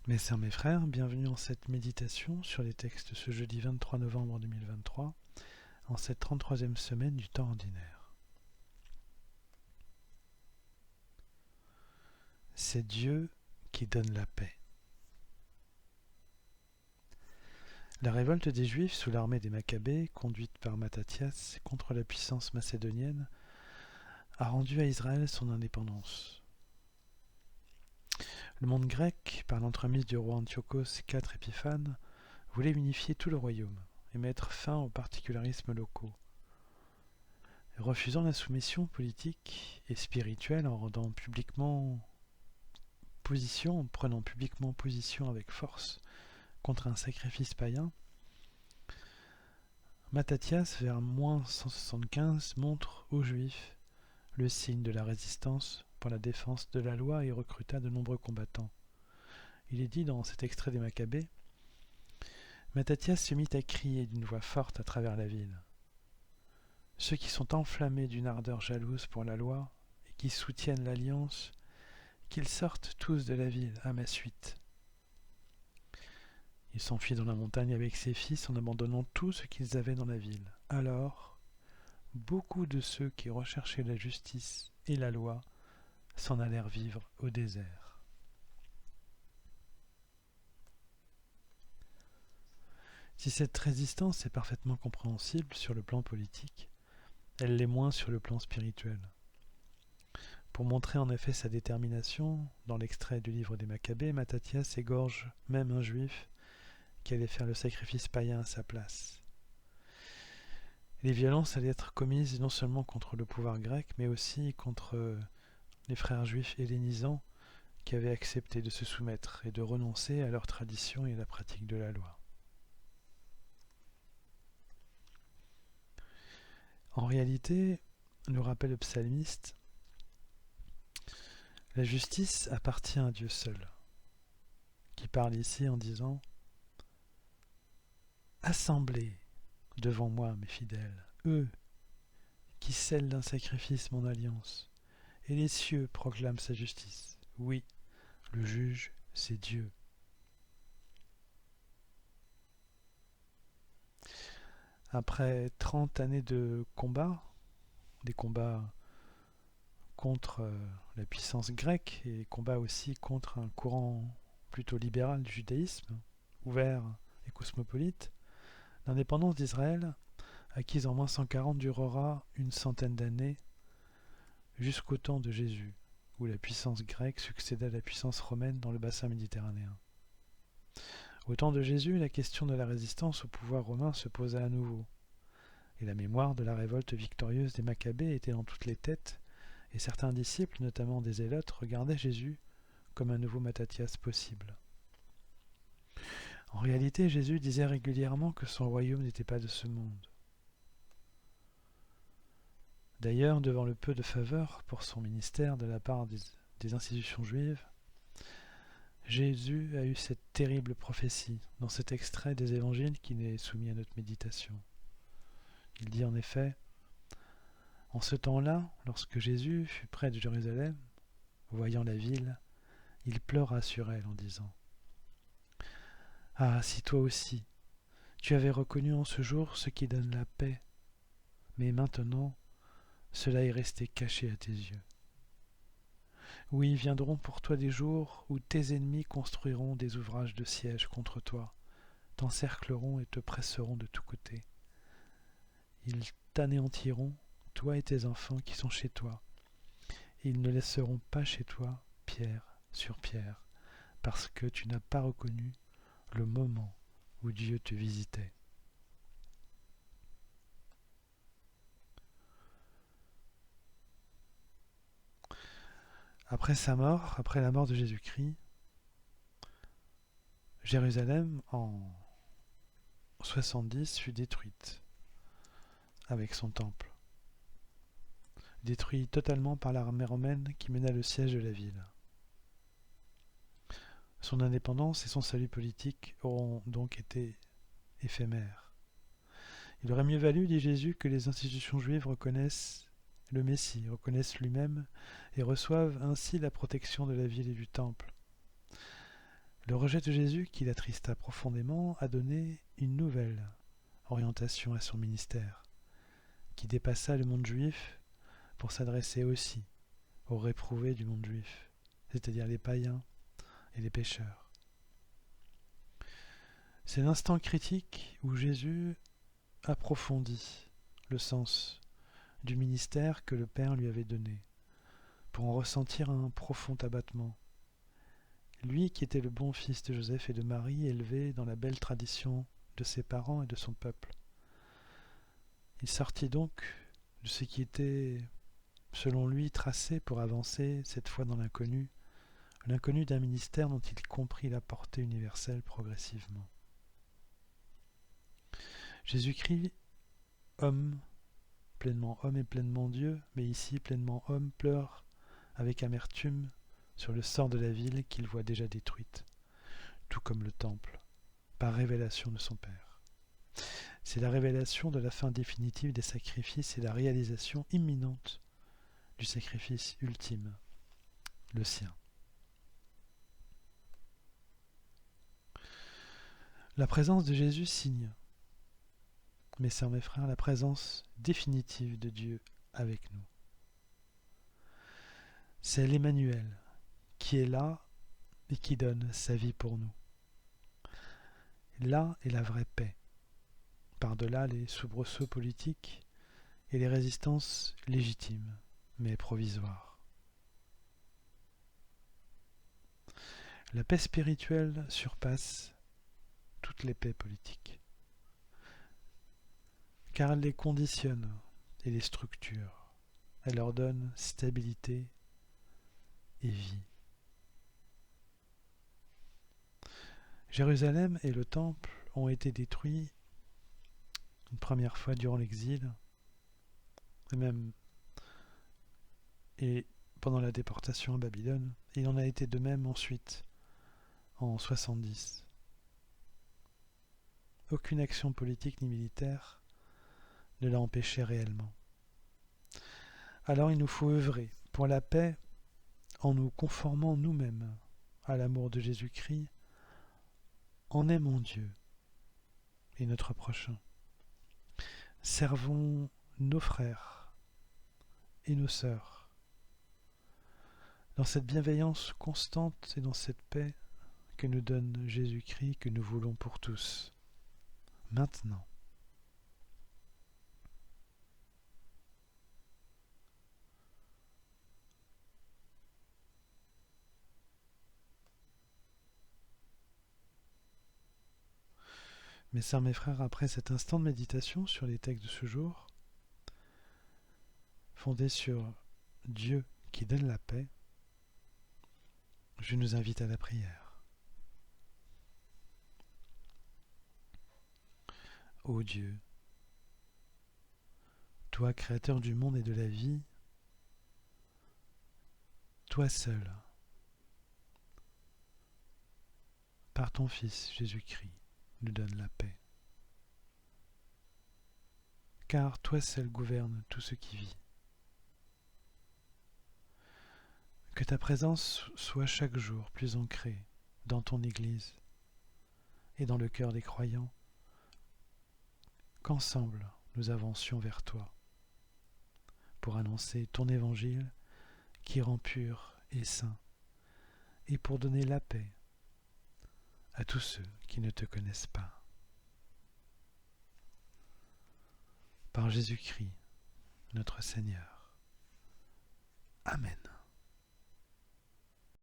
Mes sœurs, mes frères, bienvenue en cette méditation sur les textes ce jeudi 23 novembre 2023, en cette 33e semaine du temps ordinaire. C'est Dieu qui donne la paix. La révolte des Juifs sous l'armée des Maccabées, conduite par Mattathias contre la puissance macédonienne, a rendu à Israël son indépendance. Le monde grec, par l'entremise du roi Antiochos IV Épiphane, voulait unifier tout le royaume et mettre fin aux particularismes locaux. Refusant la soumission politique et spirituelle en prenant publiquement position avec force contre un sacrifice païen, Mattathias, vers -175, montre aux Juifs le signe de la résistance pour la défense de la loi et recruta de nombreux combattants. Il est dit dans cet extrait des Maccabées: Mattathias se mit à crier d'une voix forte à travers la ville. Ceux qui sont enflammés d'une ardeur jalouse pour la loi et qui soutiennent l'alliance, qu'ils sortent tous de la ville à ma suite. Il s'enfuit dans la montagne avec ses fils en abandonnant tout ce qu'ils avaient dans la ville. Alors, beaucoup de ceux qui recherchaient la justice et la loi s'en allèrent vivre au désert. Si cette résistance est parfaitement compréhensible sur le plan politique, elle l'est moins sur le plan spirituel. Pour montrer en effet sa détermination, dans l'extrait du livre des Maccabées, Mattathias égorge même un juif qui allait faire le sacrifice païen à sa place. Les violences allaient être commises non seulement contre le pouvoir grec, mais aussi contre les frères juifs hellénisants qui avaient accepté de se soumettre et de renoncer à leur tradition et à la pratique de la loi. En réalité, nous rappelle le psalmiste, la justice appartient à Dieu seul, qui parle ici en disant « Assemblez devant moi, mes fidèles, eux qui scellent d'un sacrifice mon alliance, et les cieux proclament sa justice. Oui, le juge, c'est Dieu. » Après 30 années de combats, des combats contre la puissance grecque et combats aussi contre un courant plutôt libéral du judaïsme, ouvert et cosmopolite, l'indépendance d'Israël, acquise en -140, durera une centaine d'années, jusqu'au temps de Jésus, où la puissance grecque succéda à la puissance romaine dans le bassin méditerranéen. Au temps de Jésus, la question de la résistance au pouvoir romain se posa à nouveau, et la mémoire de la révolte victorieuse des Maccabées était dans toutes les têtes, et certains disciples, notamment des Zélotes, regardaient Jésus comme un nouveau Mattathias possible. En réalité, Jésus disait régulièrement que son royaume n'était pas de ce monde. D'ailleurs, devant le peu de faveur pour son ministère de la part des institutions juives, Jésus a eu cette terrible prophétie dans cet extrait des évangiles qui est soumis à notre méditation. Il dit en effet: en ce temps-là, lorsque Jésus fut près de Jérusalem, voyant la ville, il pleura sur elle en disant: Ah, si toi aussi, tu avais reconnu en ce jour ce qui donne la paix, mais maintenant, cela est resté caché à tes yeux. Oui, viendront pour toi des jours où tes ennemis construiront des ouvrages de siège contre toi, t'encercleront et te presseront de tous côtés. Ils t'anéantiront, toi et tes enfants qui sont chez toi, et ils ne laisseront pas chez toi pierre sur pierre, parce que tu n'as pas reconnu le moment où Dieu te visitait. Après sa mort, après la mort de Jésus-Christ, Jérusalem, en 70, fut détruite avec son temple, détruit totalement par l'armée romaine qui mena le siège de la ville. Son indépendance et son salut politique auront donc été éphémères. Il aurait mieux valu, dit Jésus, que les institutions juives reconnaissent le Messie, reconnaissent lui-même et reçoivent ainsi la protection de la ville et du temple. Le rejet de Jésus, qui l'attrista profondément, a donné une nouvelle orientation à son ministère, qui dépassa le monde juif pour s'adresser aussi aux réprouvés du monde juif, c'est-à-dire les païens et les pécheurs. C'est l'instant critique où Jésus approfondit le sens du ministère que le Père lui avait donné, pour en ressentir un profond abattement. Lui qui était le bon fils de Joseph et de Marie, élevé dans la belle tradition de ses parents et de son peuple. Il sortit donc de ce qui était, selon lui, tracé pour avancer, cette fois dans l'inconnu d'un ministère dont il comprit la portée universelle progressivement. Jésus-Christ, homme et pleinement Dieu, mais ici pleinement homme, pleure avec amertume sur le sort de la ville qu'il voit déjà détruite, tout comme le temple, par révélation de son Père. C'est la révélation de la fin définitive des sacrifices et la réalisation imminente du sacrifice ultime, le sien. La présence de Jésus signe, mes sœurs, mes frères, la présence définitive de Dieu avec nous. C'est l'Emmanuel qui est là et qui donne sa vie pour nous. Là est la vraie paix, par-delà les soubresauts politiques et les résistances légitimes, mais provisoires. La paix spirituelle surpasse toutes les paix politiques, car elle les conditionne et les structure. Elle leur donne stabilité et vie. Jérusalem et le temple ont été détruits une première fois durant l'exil, et pendant la déportation à Babylone. Et il en a été de même ensuite, en 70. Aucune action politique ni militaire ne l'a empêché réellement. Alors il nous faut œuvrer pour la paix en nous conformant nous-mêmes à l'amour de Jésus-Christ, en aimant Dieu et notre prochain. Servons nos frères et nos sœurs dans cette bienveillance constante et dans cette paix que nous donne Jésus-Christ, que nous voulons pour tous, maintenant. Mes sœurs, mes frères, après cet instant de méditation sur les textes de ce jour, fondés sur Dieu qui donne la paix, je nous invite à la prière. Ô Dieu, toi créateur du monde et de la vie, toi seul, par ton Fils Jésus-Christ, nous donne la paix. Car toi seul gouvernes tout ce qui vit. Que ta présence soit chaque jour plus ancrée dans ton Église et dans le cœur des croyants, qu'ensemble nous avancions vers toi pour annoncer ton évangile qui rend pur et saint et pour donner la paix à tous ceux qui ne te connaissent pas. Par Jésus-Christ, notre Seigneur. Amen.